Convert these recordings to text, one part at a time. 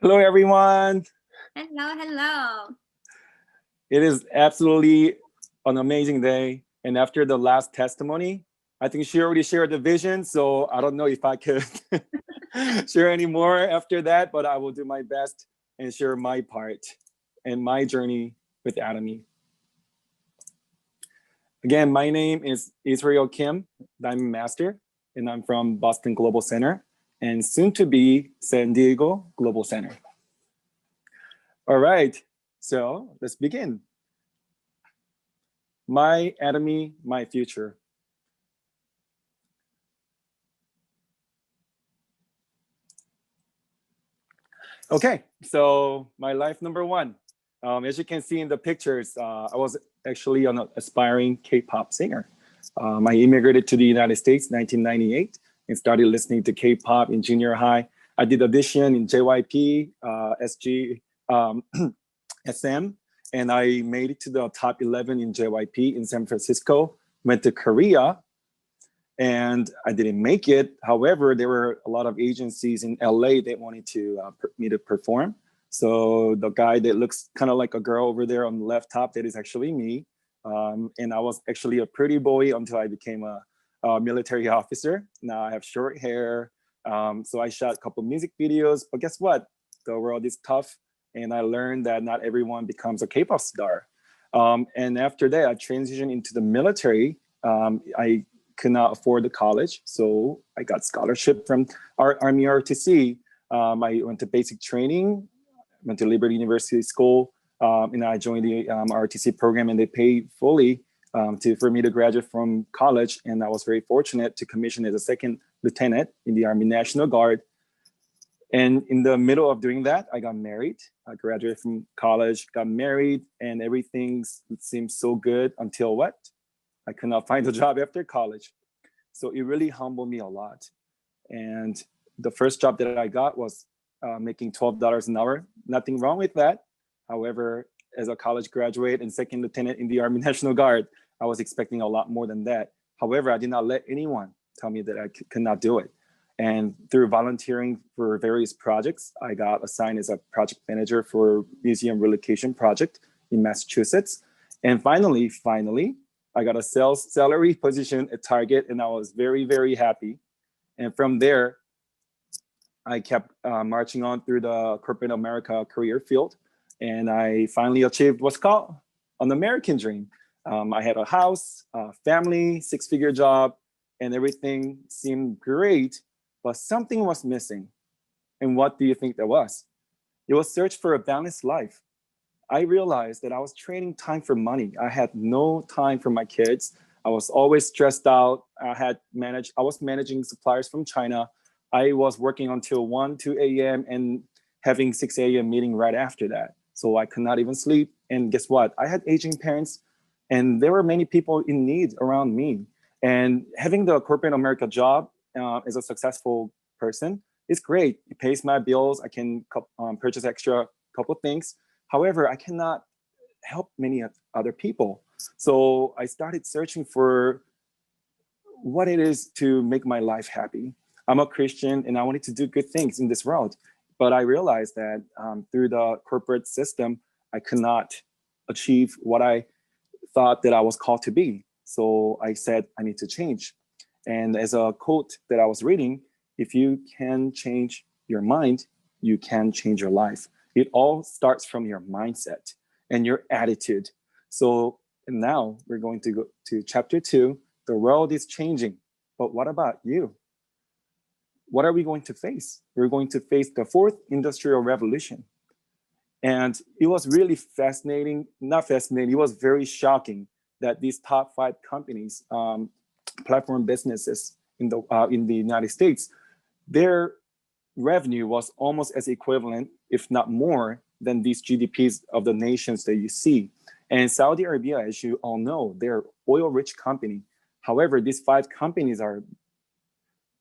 Hello, everyone. Hello, hello. It is absolutely an amazing day. And after the last testimony, I think she already shared the vision. So I don't know if I could share any more after that, but I will do my best and share my part and my journey with Atomy. Again, my name is Israel Kim, Diamond Master, and I'm from Boston Global Center and soon to be San Diego Global Center. All right, so let's begin. My Atomy, my future. Okay, so my life number one. As you can see in the pictures, I was actually an aspiring K-pop singer. I immigrated to the United States in 1998 and started listening to K-pop in junior high. I did audition in JYP, SG, SM, and I made it to the top 11 in JYP in San Francisco, went to Korea, and I didn't make it. However, there were a lot of agencies in LA that wanted me to perform. So the guy that looks kind of like a girl over there on the left top, that is actually me. And I was actually a pretty boy until I became a military officer. Now I have short hair. So I shot a couple music videos, but guess what? The world is tough. And I learned that not everyone becomes a K-pop star. And after that, I transitioned into the military. I could not afford the college, so I got scholarship from Army ROTC. I went to basic training, went to Liberty University School, and I joined the ROTC program, and they paid fully for me to graduate from college. And I was very fortunate to commission as a second lieutenant in the Army National Guard. And in the middle of doing that, I got married. I graduated from college, got married, and everything seemed so good until what? I could not find a job after college. So it really humbled me a lot. And the first job that I got was making $12 an hour. Nothing wrong with that. However, as a college graduate and second lieutenant in the Army National Guard, I was expecting a lot more than that. However, I did not let anyone tell me that I could not do it. And through volunteering for various projects, I got assigned as a project manager for museum relocation project in Massachusetts. And finally, I got a sales salary position at Target, and I was very, very happy. And from there, I kept marching on through the corporate America career field, and I finally achieved what's called an American dream. I had a house, a family, six-figure job, and everything seemed great, but something was missing. And what do you think that was? It was search for a balanced life. I realized that I was trading time for money. I had no time for my kids. I was always stressed out. I was managing suppliers from China. I was working until 1, 2 a.m. and having 6 a.m. meeting right after that. So I could not even sleep. And guess what? I had aging parents, and there were many people in need around me. And having the corporate America job as a successful person is great. It pays my bills. I can purchase extra couple things. However, I cannot help many other people. So I started searching for what it is to make my life happy. I'm a Christian and I wanted to do good things in this world. But I realized that through the corporate system, I could not achieve what I thought that I was called to be. So I said, I need to change. And as a quote that I was reading, if you can change your mind, you can change your life. It all starts from your mindset and your attitude. So now we're going to go to chapter 2. The world is changing, but what about you? What are we going to face? We're going to face the 4th industrial revolution. And it was really fascinating, not fascinating, it was very shocking that these top 5 companies, platform businesses in the United States, their revenue was almost as equivalent, if not more, than these GDPs of the nations that you see. And Saudi Arabia, as you all know, they're oil-rich company. However, these 5 companies are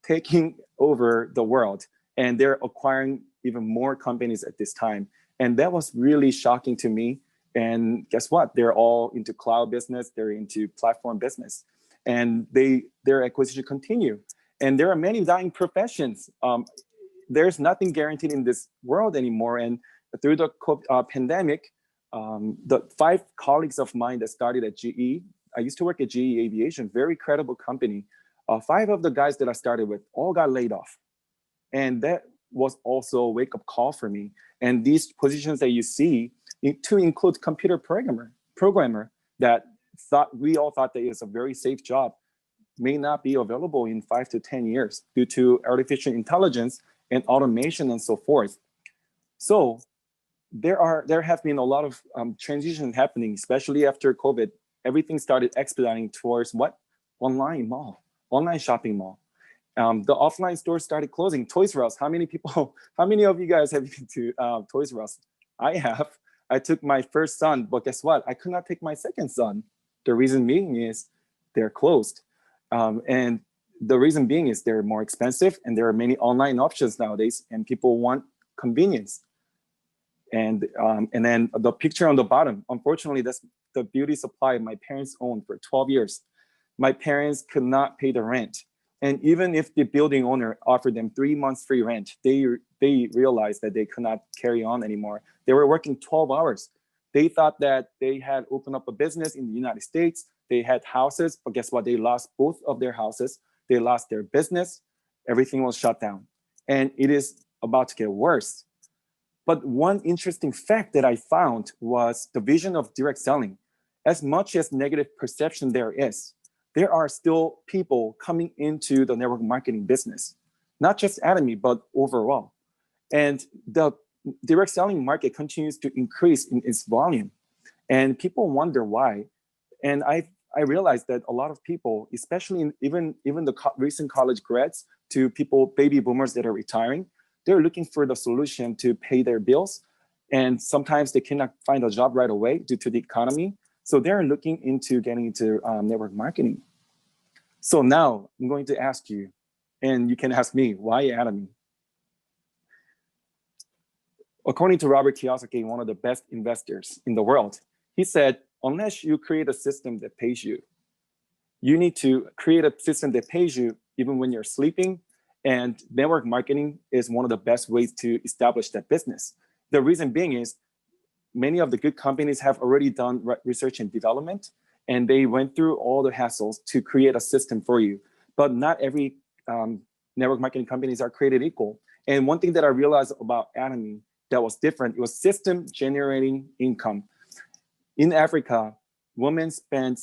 taking over the world, and they're acquiring even more companies at this time. And that was really shocking to me. And guess what? They're all into cloud business. They're into platform business. And their acquisition continue. And there are many dying professions. there's nothing guaranteed in this world anymore. And through the pandemic, the 5 colleagues of mine that started at GE, I used to work at GE Aviation, very credible company. 5 of the guys that I started with all got laid off. And that was also a wake-up call for me. And these positions that you see, to include computer programmer that we all thought that is a very safe job, may not be available in 5 to 10 years due to artificial intelligence and automation and so forth. So there have been a lot of transition happening, especially after COVID. Everything started expediting towards what? Online shopping mall. The offline stores started closing. Toys R Us, how many of you guys have been to Toys R Us? I have. I took my first son, but guess what? I could not take my second son. The reason being is they're closed. And the reason being is they're more expensive and there are many online options nowadays and people want convenience. And then the picture on the bottom, unfortunately, that's the beauty supply my parents owned for 12 years. My parents could not pay the rent. And even if the building owner offered them 3 months free rent, they realized that they could not carry on anymore. They were working 12 hours. They thought that they had opened up a business in the United States. They had houses, but guess what? They lost both of their houses. They lost their business. Everything was shut down. And it is about to get worse. But one interesting fact that I found was the vision of direct selling. As much as negative perception there is, there are still people coming into the network marketing business, not just Atomy, but overall. And the direct selling market continues to increase in its volume. And people wonder why. And I realized that a lot of people, especially even the recent college grads to baby boomers that are retiring, they're looking for the solution to pay their bills. And sometimes they cannot find a job right away due to the economy. So they're looking into getting into network marketing. So now I'm going to ask you, and you can ask me, why Atomy? According to Robert Kiyosaki, one of the best investors in the world, he said, unless you create a system that pays you, you need to create a system that pays you even when you're sleeping. And network marketing is one of the best ways to establish that business. The reason being is many of the good companies have already done research and development, and they went through all the hassles to create a system for you. But not every network marketing companies are created equal. And one thing that I realized about Atomy that was different, it was system generating income. In Africa, women spend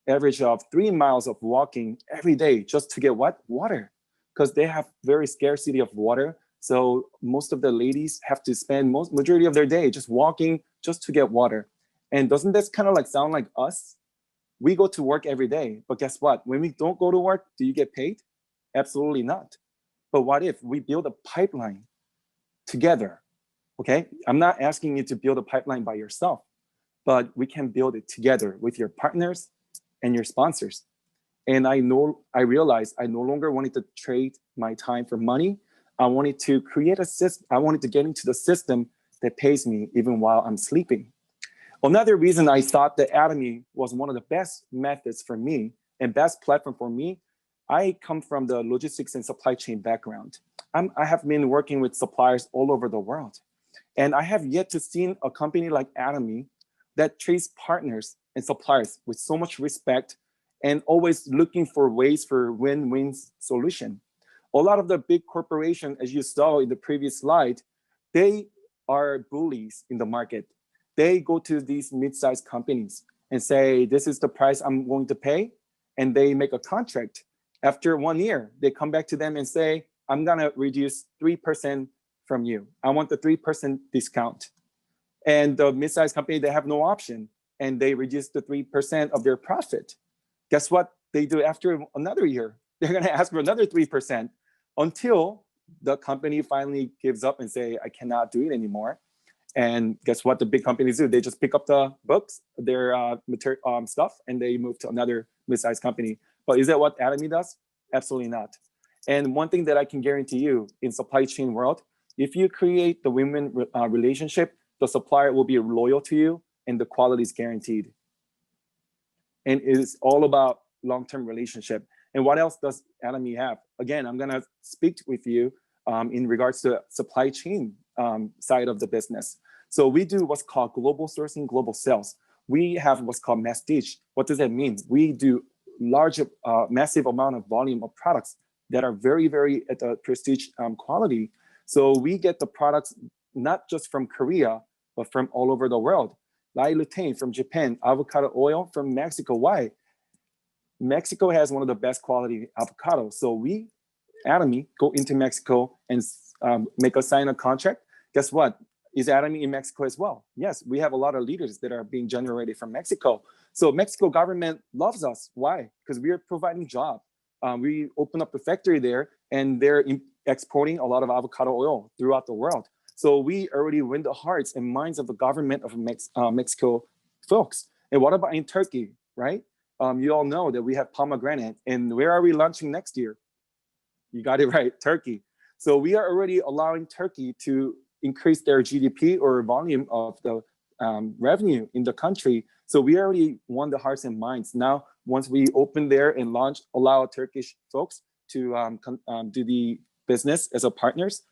average of 3 miles of walking every day just to get what? Water. Because they have very scarcity of water. So most of the ladies have to spend majority of their day just walking just to get water. And doesn't this kind of like sound like us? We go to work every day, but guess what? When we don't go to work, do you get paid? Absolutely not. But what if we build a pipeline together? Okay, I'm not asking you to build a pipeline by yourself, but we can build it together with your partners and your sponsors. And I realized I no longer wanted to trade my time for money. I wanted to create a system. I wanted to get into the system that pays me even while I'm sleeping. Another reason I thought that Atomy was one of the best methods for me and best platform for me, I come from the logistics and supply chain background. I have been working with suppliers all over the world. And I have yet to see a company like Atomy that treats partners and suppliers with so much respect and always looking for ways for win-win solution. A lot of the big corporations, as you saw in the previous slide, they are bullies in the market. They go to these mid-sized companies and say, this is the price I'm going to pay. And they make a contract. After 1 year, they come back to them and say, I'm gonna reduce 3% from you. I want the 3% discount. And the mid-sized company, they have no option. And they reduce the 3% of their profit. Guess what they do after another year? They're gonna ask for another 3% until the company finally gives up and say, I cannot do it anymore. And guess what the big companies do? They just pick up the books, their stuff, and they move to another mid-sized company. But is that what Atomy does? Absolutely not. And one thing that I can guarantee you in supply chain world, if you create the win-win relationship, the supplier will be loyal to you and the quality is guaranteed. And it is all about long-term relationship. And what else does Atomy have? Again, I'm gonna speak with you in regards to supply chain side of the business. So we do what's called global sourcing, global sales. We have what's called masstige. What does that mean? We do large, massive amount of volume of products that are very, very at the prestige quality. So we get the products not just from Korea, but from all over the world. Lai lutein from Japan, avocado oil from Mexico. Why? Mexico has one of the best quality avocados. So we, Atomy, go into Mexico and make us sign a contract. Guess what? Is Atomy in Mexico as well? Yes, we have a lot of leaders that are being generated from Mexico. So Mexico government loves us. Why? Because we are providing jobs. We open up a factory there and they're exporting a lot of avocado oil throughout the world. So we already win the hearts and minds of the government of Mexico folks. And what about in Turkey, right? You all know that we have pomegranate. And where are we launching next year? You got it right, Turkey. So we are already allowing Turkey to increase their GDP or volume of the revenue in the country. So we already won the hearts and minds. Now, once we open there and launch, allow Turkish folks to do the business as a partners,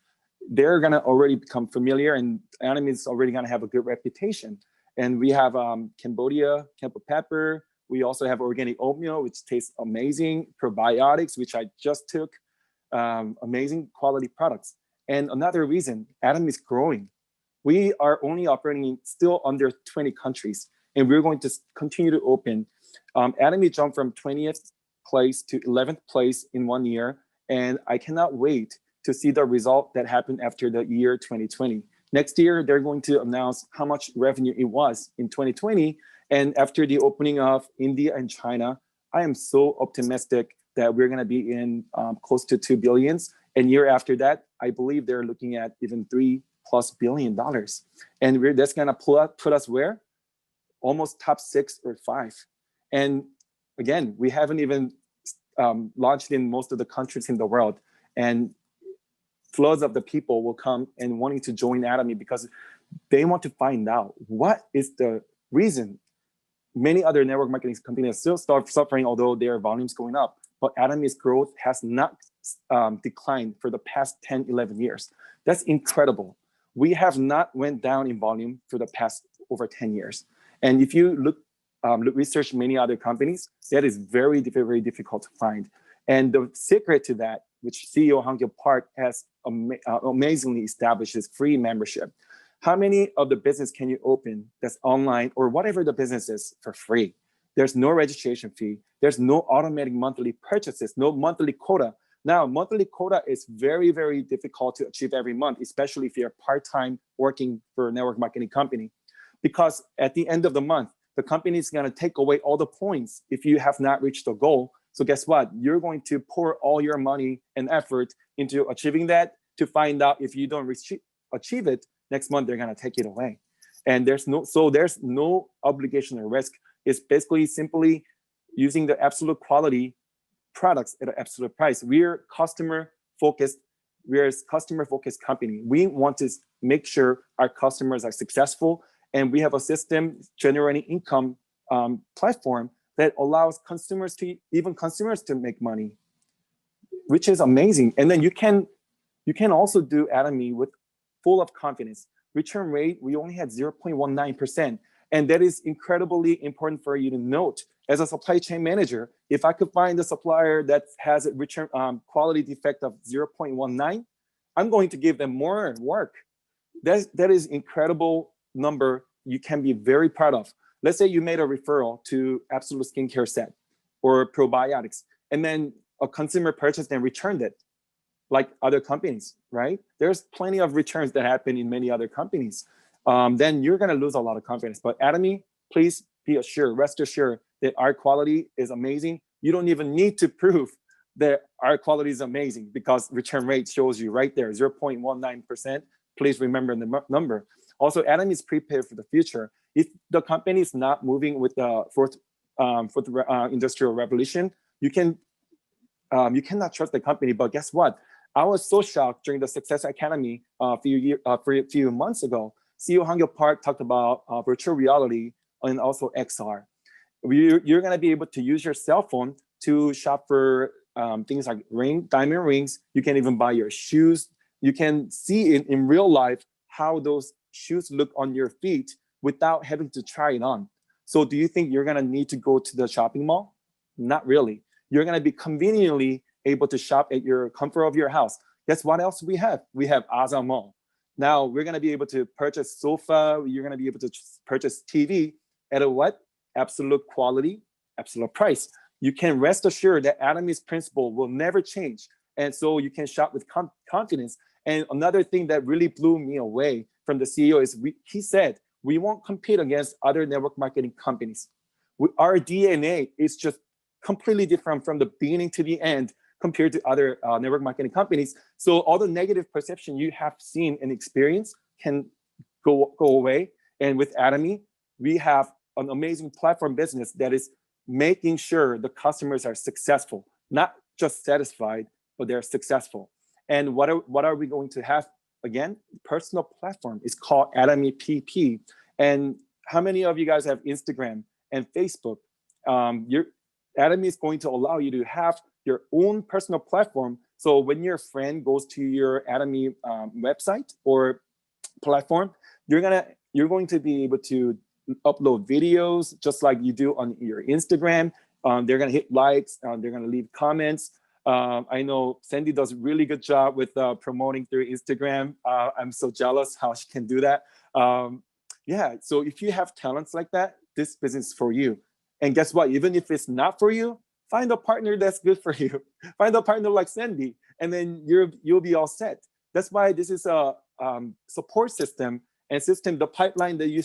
they're gonna already become familiar and Atomy is already gonna have a good reputation. And we have Cambodia, Campo pepper. We also have organic oatmeal, which tastes amazing. Probiotics, which I just took. Amazing quality products. And another reason, Atomy is growing. We are only operating in still under 20 countries, and we're going to continue to open. Atomy jumped from 20th place to 11th place in 1 year, and I cannot wait to see the result that happened after the year 2020. Next year, they're going to announce how much revenue it was in 2020, and after the opening of India and China, I am so optimistic that we're gonna be in close to 2 billions. And year after that, I believe they're looking at even $3+ billion. And that's gonna put us where? Almost top 6 or 5. And again, we haven't even launched in most of the countries in the world. And floods of the people will come and wanting to join Atomy because they want to find out what is the reason. Many other network marketing companies still start suffering, although their volume's going up. But Atomy's growth has not declined for the past 10, 11 years. That's incredible. We have not went down in volume for the past over 10 years. And if you research many other companies, that is very, very difficult to find. And the secret to that, which CEO Hangyo Park has amazingly established, is free membership. How many of the business can you open that's online or whatever the business is for free? There's no registration fee. There's no automatic monthly purchases, no monthly quota. Now, monthly quota is very, very difficult to achieve every month, especially if you're part-time working for a network marketing company. Because at the end of the month, the company is gonna take away all the points if you have not reached the goal. So guess what? You're going to pour all your money and effort into achieving that to find out if you don't achieve it, next month they're gonna take it away. And there's no obligation or risk. It's basically simply using the absolute quality products at an absolute price. We're customer-focused. We're a customer-focused company. We want to make sure our customers are successful, and we have a system generating income platform that allows consumers to make money, which is amazing. And then you can also do Atomy with full of confidence. Return rate, we only had 0.19%. And that is incredibly important for you to note. As a supply chain manager, if I could find a supplier that has a return quality defect of 0.19, I'm going to give them more work. That is incredible number you can be very proud of. Let's say you made a referral to Absolute Skincare Set or probiotics, and then a consumer purchased and returned it, like other companies, right? There's plenty of returns that happen in many other companies. Then you're gonna lose a lot of confidence. But Atomy, please be assured, rest assured that our quality is amazing. You don't even need to prove that our quality is amazing because return rate shows you right there, 0.19%. Please remember the number. Also, Atomy is prepared for the future. If the company is not moving with the fourth industrial revolution, you cannot trust the company. But guess what? I was so shocked during the Success Academy a few months ago. CEO Hangyo Park talked about virtual reality and also XR. You're going to be able to use your cell phone to shop for things like diamond rings. You can even buy your shoes, you can see in real life how those shoes look on your feet without having to try it on. So do you think you're gonna need to go to the shopping mall? Not really. You're gonna be conveniently able to shop at your comfort of your house. Guess what else we have? We have Aseo. Now we're gonna be able to purchase sofa, you're gonna be able to purchase TV at a what? Absolute quality, absolute price. You can rest assured that Atomy's principle will never change. And so you can shop with confidence. And another thing that really blew me away from the CEO is he said, we won't compete against other network marketing companies. Our DNA is just completely different from the beginning to the end compared to other network marketing companies. So all the negative perception you have seen and experienced can go away. And with Atomy, we have an amazing platform business that is making sure the customers are successful, not just satisfied, but they're successful. And what are we going to have? Again, personal platform is called Atomy PP. And how many of you guys have Instagram and Facebook? Atomy is going to allow you to have your own personal platform. So when your friend goes to your Atomy website or platform, you're going to be able to upload videos just like you do on your Instagram. They're gonna hit likes, they're gonna leave comments. I know Sandy does a really good job with promoting through Instagram. I'm so jealous how she can do that. Yeah, so if you have talents like that, this business is for you. And guess what? Even if it's not for you, find a partner that's good for you. Find a partner like Sandy, and then you'll be all set. That's why this is a support system and system. The pipeline that you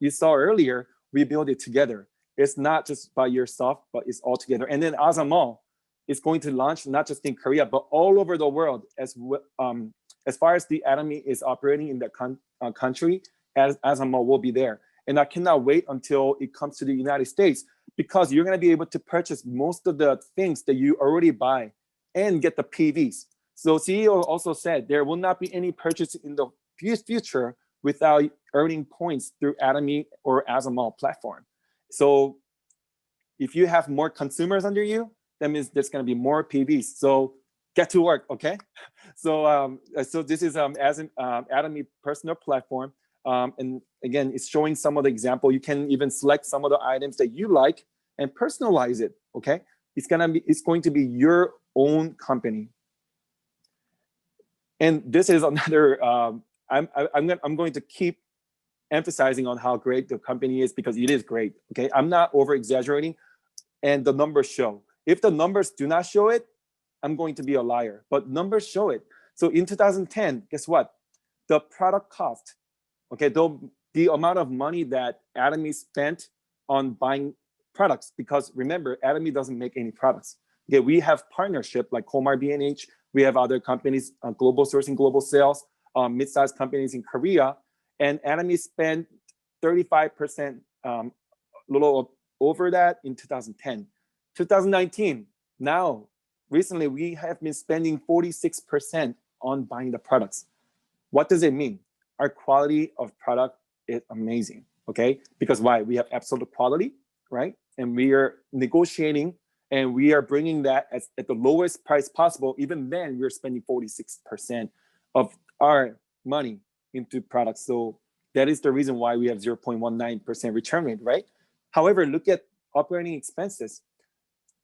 saw earlier, we build it together. It's not just by yourself, but it's all together. And then Aseo is going to launch not just in Korea, but all over the world. As far as the Atomy is operating in the country, Aseo will be there. And I cannot wait until it comes to the United States, because you're gonna be able to purchase most of the things that you already buy and get the PVs. So CEO also said there will not be any purchase in the future without earning points through Atomy or Aseo platform. So if you have more consumers under you, that means there's gonna be more PVs. So get to work, okay? So so this is Atomy personal platform. And again, it's showing some of the example. You can even select some of the items that you like and personalize it, okay? It's going to be your own company. And this is another, I'm going to keep emphasizing on how great the company is, because it is great, okay? I'm not over exaggerating, and the numbers show. If the numbers do not show it, I'm going to be a liar, but numbers show it. So in 2010, guess what? The product cost, okay, the amount of money that Atomy spent on buying products, because remember, Atomy doesn't make any products. Okay, we have partnership like Komar B&H, we have other companies, global sourcing, global sales, mid-sized companies in Korea, and Atomy spent 35%, a little over that in 2010. 2019, now, recently we have been spending 46% on buying the products. What does it mean? Our quality of product is amazing, okay? Because why? We have absolute quality, right? And we are negotiating and we are bringing that at the lowest price possible. Even then, we're spending 46% of our money into products. So that is the reason why we have 0.19% return rate, right? However, look at operating expenses.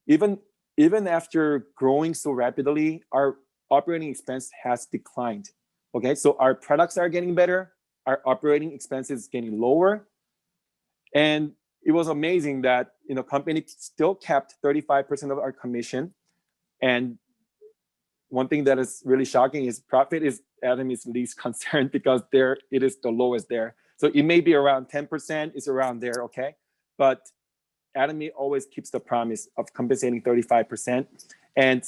Even after growing so rapidly, our operating expense has declined. Okay, so our products are getting better, our operating expenses getting lower. And it was amazing that company still kept 35% of our commission. And one thing that is really shocking is profit is Atomy's least concern, because it is the lowest there. So it may be around 10%, it's around there, okay? But Atomy always keeps the promise of compensating 35%. And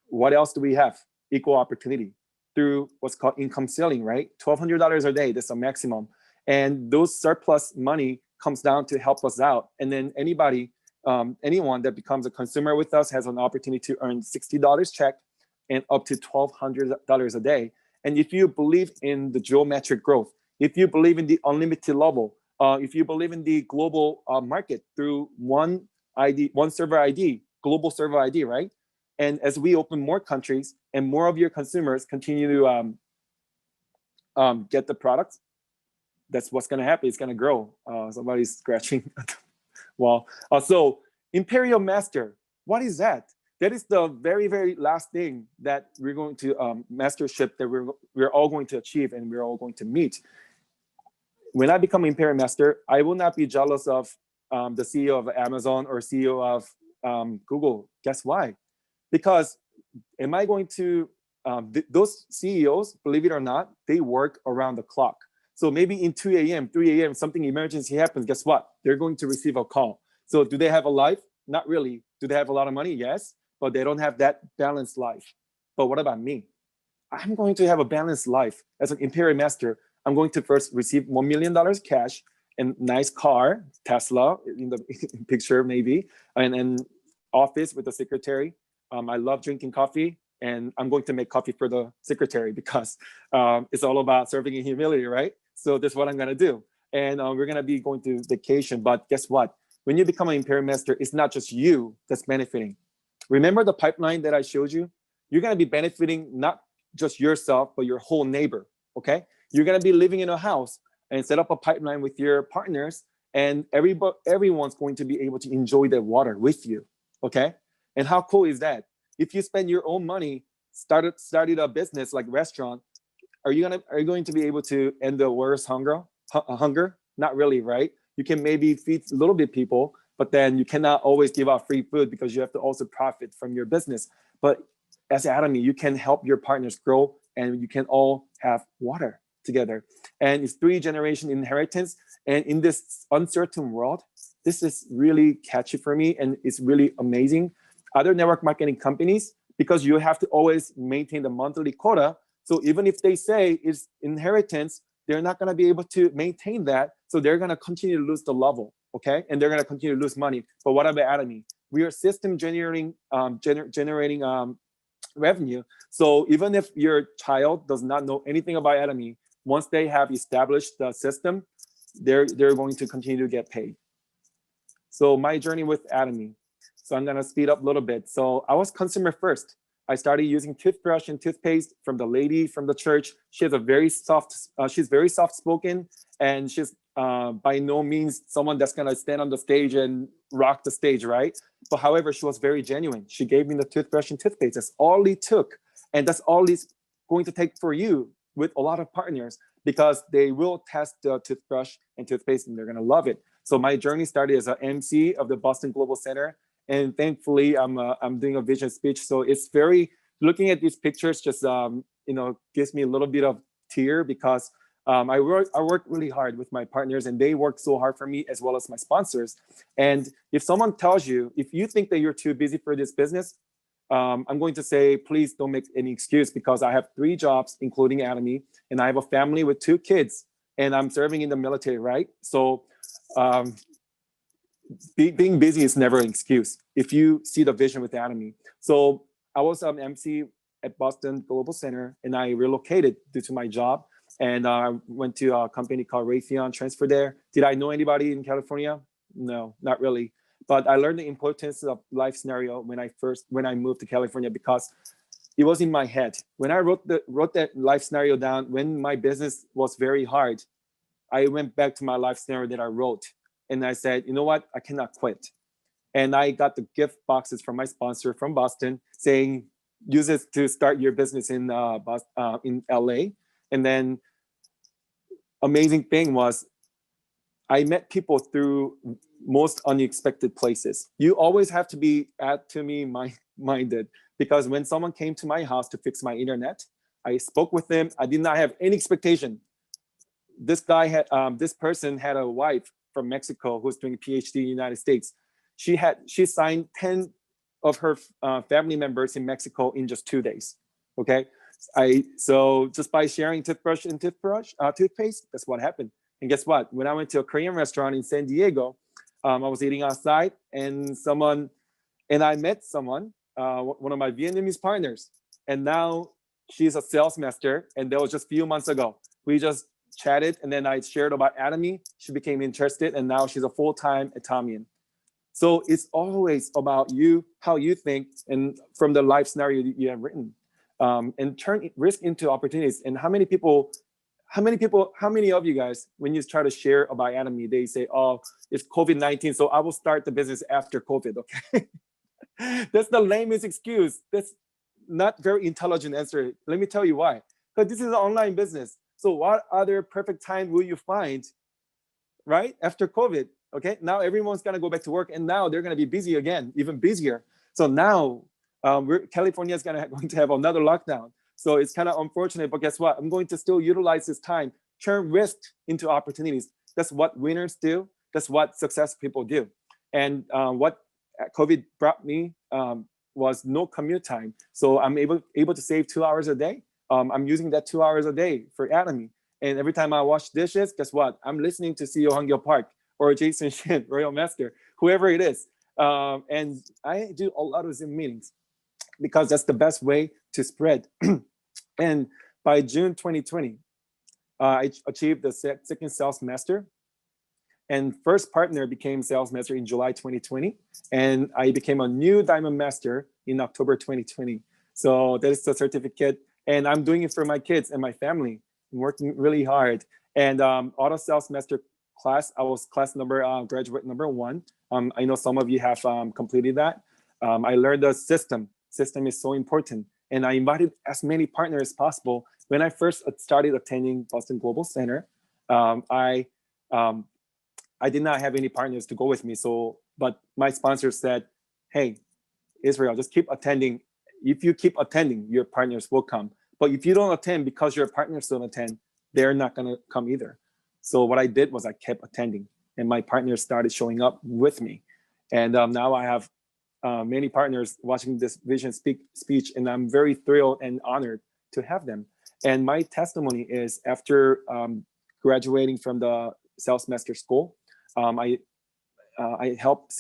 what else do we have? Equal opportunity through what's called income ceiling, right? $1,200 a day, that's a maximum. And those surplus money comes down to help us out. And then anyone that becomes a consumer with us has an opportunity to earn $60 check and up to $1,200 a day. And if you believe in the geometric growth, if you believe in the unlimited level, if you believe in the global market through one server ID, global server ID, right? And as we open more countries and more of your consumers continue to get the product, that's what's going to happen. It's going to grow. Somebody's scratching. Well, so Imperial Master, what is that? That is the very, very last thing that we're going to mastership that we're all going to achieve and we're all going to meet. When I become Imperial Master, I will not be jealous of the CEO of Amazon or CEO of Google. Guess why? Because am I going to, those CEOs, believe it or not, they work around the clock. So maybe in 2 a.m., 3 a.m., something emergency happens, guess what? They're going to receive a call. So do they have a life? Not really. Do they have a lot of money? Yes, but they don't have that balanced life. But what about me? I'm going to have a balanced life. As an Imperial Master, I'm going to first receive $1 million cash and nice car, Tesla in the picture maybe, and office with the secretary. I love drinking coffee. And I'm going to make coffee for the secretary because it's all about serving in humility, right? So that's what I'm going to do. And we're going to be going to vacation. But guess what? When you become an Imperial Master, it's not just you that's benefiting. Remember the pipeline that I showed you? You're going to be benefiting not just yourself, but your whole neighbor, okay? You're going to be living in a house and set up a pipeline with your partners, and everyone's going to be able to enjoy the water with you, okay? And how cool is that? If you spend your own money, started a business like restaurant, are you going to be able to end the world's hunger? Not really, right? You can maybe feed a little bit people, but then you cannot always give out free food because you have to also profit from your business. But as Atomy, you can help your partners grow, and you can all have water together. And it's 3-generation inheritance. And in this uncertain world, this is really catchy for me, and it's really amazing. Other network marketing companies, because you have to always maintain the monthly quota. So even if they say it's inheritance, they're not going to be able to maintain that. So they're going to continue to lose the level, okay? And they're going to continue to lose money. But what about Atomy? We are system generating revenue. So even if your child does not know anything about Atomy, once they have established the system, they're going to continue to get paid. So my journey with Atomy. So I'm going to speed up a little bit. So I was consumer first. I started using toothbrush and toothpaste from the lady from the church. She has a very she's very soft spoken, and she's by no means someone that's going to stand on the stage and rock the stage, right? But however, she was very genuine. She gave me the toothbrush and toothpaste. That's all it took. And that's all it's going to take for you with a lot of partners, because they will test the toothbrush and toothpaste and they're going to love it. So my journey started as an MC of the Boston Global Center. And thankfully, I'm doing a vision speech. So it's very, looking at these pictures just, gives me a little bit of tear, because I work really hard with my partners, and they work so hard for me, as well as my sponsors. And if someone tells you, if you think that you're too busy for this business, I'm going to say, please don't make any excuse, because I have 3 jobs, including Atomy, and I have a family with 2 kids, and I'm serving in the military, right? So being busy is never an excuse if you see the vision with Atomy. So I was an MC at Boston Global Center, and I relocated due to my job. And I went to a company called Raytheon, transferred there. Did I know anybody in California? No, not really. But I learned the importance of life scenario when I moved to California, because it was in my head. When I wrote that life scenario down, when my business was very hard, I went back to my life scenario that I wrote. And I said, you know what? I cannot quit. And I got the gift boxes from my sponsor from Boston saying, use it to start your business in LA. And then amazing thing was, I met people through most unexpected places. You always have to be minded, because when someone came to my house to fix my internet, I spoke with them. I did not have any expectation. This person had a wife from Mexico who's doing a PhD in the United States. She signed 10 of her family members in Mexico in just 2 days. Okay, so just by sharing toothbrush and toothpaste, that's what happened. And guess what? When I went to a Korean restaurant in San Diego, I was eating outside, and I met someone, one of my Vietnamese partners, and now she's a sales master. And that was just a few months ago. We just chatted, and then I shared about Atomy. She became interested, and now she's a full-time Atomian. So it's always about you, how you think, and from the life scenario you have written, and turn risk into opportunities. And how many people how many of you guys, when you try to share about Atomy, they say, oh, it's COVID-19, so I will start the business after COVID, okay? That's the lamest excuse. That's not very intelligent answer. Let me tell you why. Because this is an online business. So what other perfect time will you find, right? After COVID, okay? Now everyone's gonna go back to work, and now they're gonna be busy again, even busier. So now California is going to have another lockdown. So it's kind of unfortunate, but guess what? I'm going to still utilize this time, turn risk into opportunities. That's what winners do. That's what successful people do. And what COVID brought me was no commute time. So I'm able to save 2 hours a day. I'm using that 2 hours a day for Atomy. And every time I wash dishes, guess what? I'm listening to CEO Hangyo Park or Jason Shin, Royal Master, whoever it is. And I do a lot of Zoom meetings because that's the best way to spread. And by June 2020, I achieved the second sales master, and first partner became sales master in July 2020. And I became a new diamond master in October 2020. So that is the certificate. And I'm doing it for my kids and my family. I'm working really hard. And auto sales master class, I was graduate number 1. I know some of you have completed that. I learned the system. System is so important. And I invited as many partners as possible. When I first started attending Boston Global Center, I did not have any partners to go with me. But my sponsor said, hey, Israel, just keep attending. If you keep attending, your partners will come. But if you don't attend because your partners don't attend, they're not gonna come either. So what I did was I kept attending, and my partners started showing up with me. And now I have many partners watching this vision speech, and I'm very thrilled and honored to have them. And my testimony is after graduating from the Sales Master School, I helped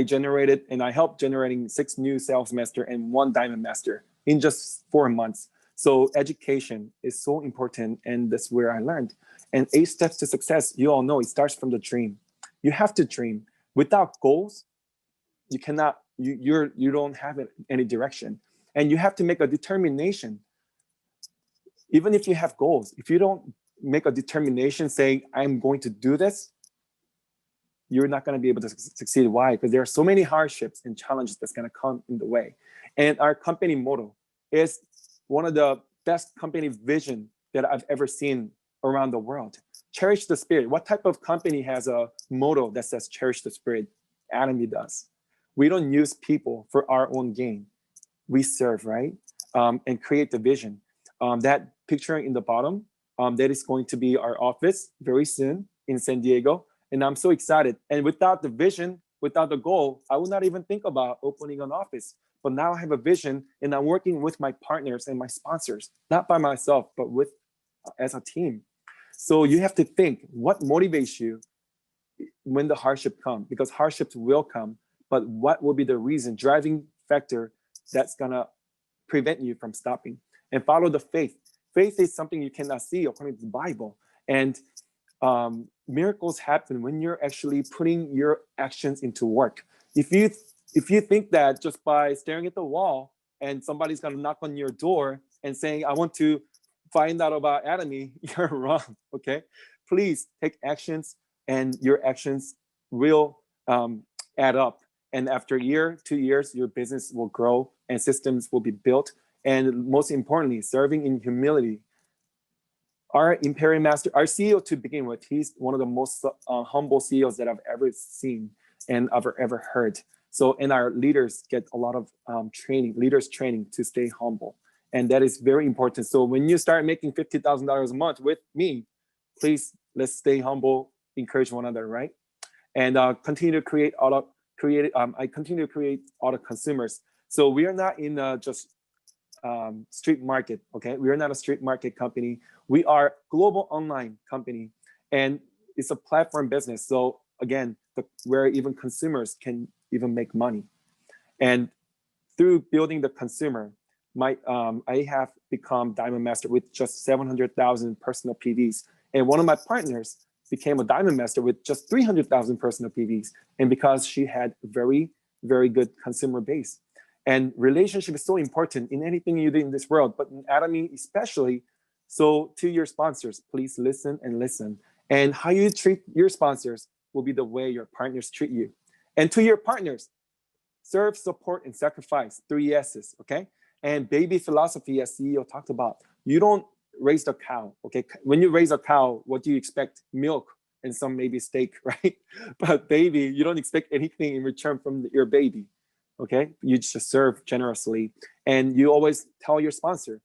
generating 6 new Sales Master and 1 Diamond Master in just 4 months. So education is so important, and that's where I learned. And 8 steps to success, you all know, it starts from the dream. You have to dream. Without goals, you cannot, you don't have any direction. And you have to make a determination. Even if you have goals, if you don't make a determination saying, I'm going to do this, you're not going to be able to succeed. Why? Because there are so many hardships and challenges that's going to come in the way. And our company motto is one of the best company vision that I've ever seen around the world. Cherish the spirit. What type of company has a motto that says cherish the spirit? Atomy does. We don't use people for our own gain. We serve, right? And create the vision. That picture in the bottom, that is going to be our office very soon in San Diego. And I'm so excited. And without the vision, without the goal, I would not even think about opening an office. But now I have a vision, and I'm working with my partners and my sponsors, not by myself, but as a team. So you have to think, what motivates you when the hardship comes? Because hardships will come, but what will be the reason, driving factor that's gonna prevent you from stopping? And follow the faith. Faith is something you cannot see according to the Bible. And miracles happen when you're actually putting your actions into work. If you think that just by staring at the wall and somebody's gonna knock on your door and saying, I want to find out about Atomy, you're wrong, okay? Please take actions, and your actions will add up. And after a year, 2 years, your business will grow and systems will be built. And most importantly, serving in humility. Our Imperial Master, our CEO to begin with, he's one of the most humble CEOs that I've ever seen and ever heard. So, and our leaders get a lot of leaders training to stay humble. And that is very important. So when you start making $50,000 a month with me, please, let's stay humble, encourage one another, right? And continue to create I continue to create auto consumers. So we are not in just street market, okay? We are not a street market company. We are global online company, and it's a platform business. So again, where even consumers can even make money. And through building the consumer, I have become Diamond Master with just 700,000 personal PVs. And one of my partners became a Diamond Master with just 300,000 personal PVs. And because she had very, very good consumer base. And relationship is so important in anything you do in this world, but in Atomy especially, So to your sponsors, please listen and listen. And how you treat your sponsors will be the way your partners treat you. And to your partners, serve, support, and sacrifice, 3 S's, okay? And baby philosophy, as CEO talked about, you don't raise the cow, okay? When you raise a cow, what do you expect? Milk and some maybe steak, right? But baby, you don't expect anything in return from your baby, okay? You just serve generously. And you always tell your sponsor,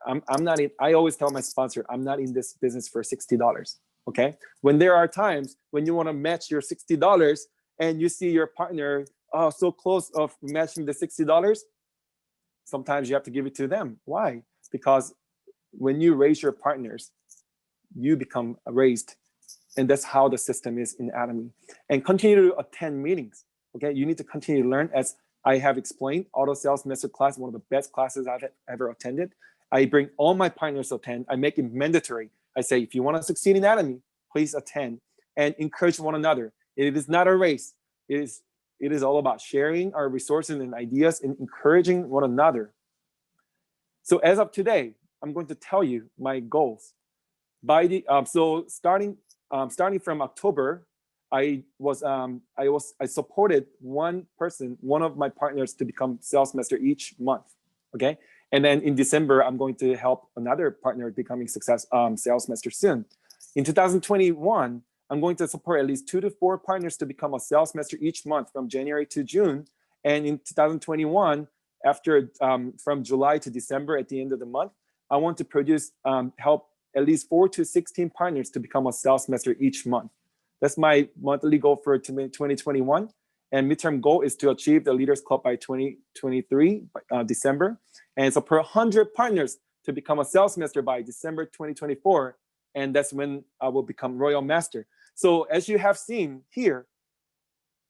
I always tell my sponsor, I'm not in this business for $60, okay? When there are times when you wanna match your $60 and you see your partner so close of matching the $60, sometimes you have to give it to them. Why? Because when you raise your partners, you become raised. And that's how the system is in Atomy. And continue to attend meetings, okay? You need to continue to learn. As I have explained, Auto Sales Master Class, one of the best classes I've ever attended. I bring all my partners to attend. I make it mandatory. I say, if you want to succeed in Atomy, please attend and encourage one another. It is not a race. It is all about sharing our resources and ideas and encouraging one another. So as of today, I'm going to tell you my goals. By the so starting from October, I supported one of my partners to become sales master each month. Okay, and then in December, I'm going to help another partner becoming sales master soon. In 2021. I'm going to support at least 2 to 4 partners to become a sales master each month from January to June. And in 2021, after from July to December at the end of the month, I want to help at least 4 to 16 partners to become a sales master each month. That's my monthly goal for 2021. And midterm goal is to achieve the Leaders Club by 2023, December. And support 100 partners to become a sales master by December 2024. And that's when I will become Royal Master. So as you have seen here,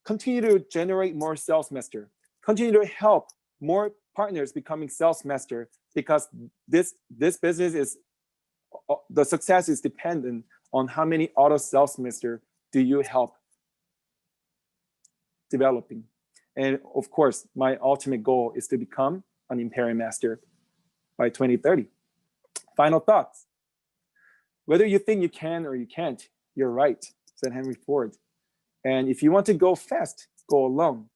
continue to generate more sales master. Continue to help more partners becoming sales master, because this business is, the success is dependent on how many auto sales master do you help developing. And of course, my ultimate goal is to become an Imperial Master by 2030. Final thoughts. Whether you think you can or you can't, you're right, said Henry Ford. And if you want to go fast, go alone.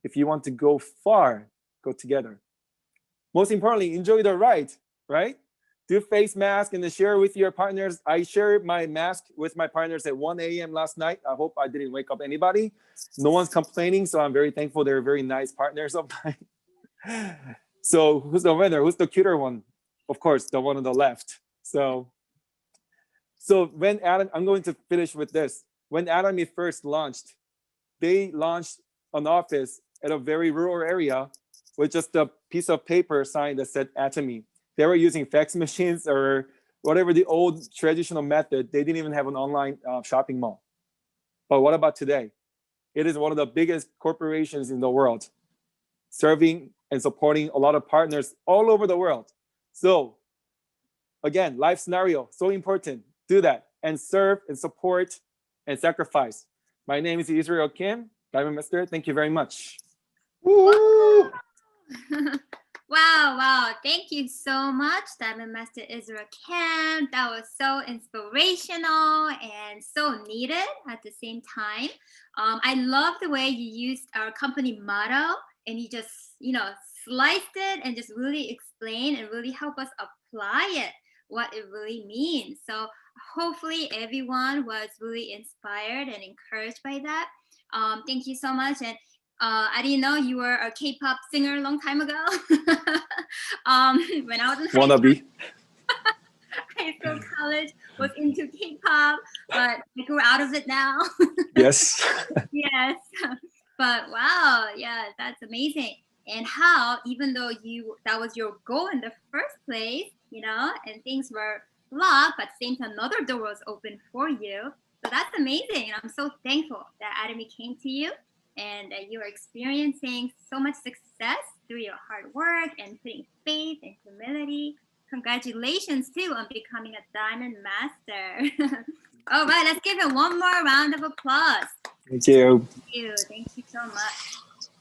If you want to go far, go together. Most importantly, enjoy the ride, right? Do face mask and then share with your partners. I shared my mask with my partners at 1 a.m. last night. I hope I didn't wake up anybody. No one's complaining, so I'm very thankful. They're very nice partners of mine. So who's the winner? Who's the cuter one? Of course, the one on the left. So when I'm going to finish with this. When Atomy first launched, they launched an office at a very rural area with just a piece of paper sign that said Atomy. They were using fax machines or whatever the old traditional method. They didn't even have an online shopping mall. But what about today? It is one of the biggest corporations in the world, serving and supporting a lot of partners all over the world. So again, life scenario, so important. Do that and serve and support and sacrifice. My name is Israel Kim, Diamond Master. Thank you very much. Woo! Wow. Thank you so much, Diamond Master Israel Kim. That was so inspirational and so needed at the same time. I love the way you used our company motto and you just, sliced it and just really explained and really help us apply it, what it really means. So hopefully everyone was really inspired and encouraged by that. Thank you so much. And I didn't know you were a K-pop singer a long time ago. When I was in high school, college, was into K-pop, but I grew out of it now. Yes. Yes. But wow, yeah, that's amazing. And how, even though that was your goal in the first place, and things were blocked, but at the same time another door was open for you. So that's amazing. And I'm so thankful that Atomy came to you and that you are experiencing so much success through your hard work and putting faith and humility. Congratulations too on becoming a Diamond Master. All right, let's give it one more round of applause. Thank you. Thank you so much.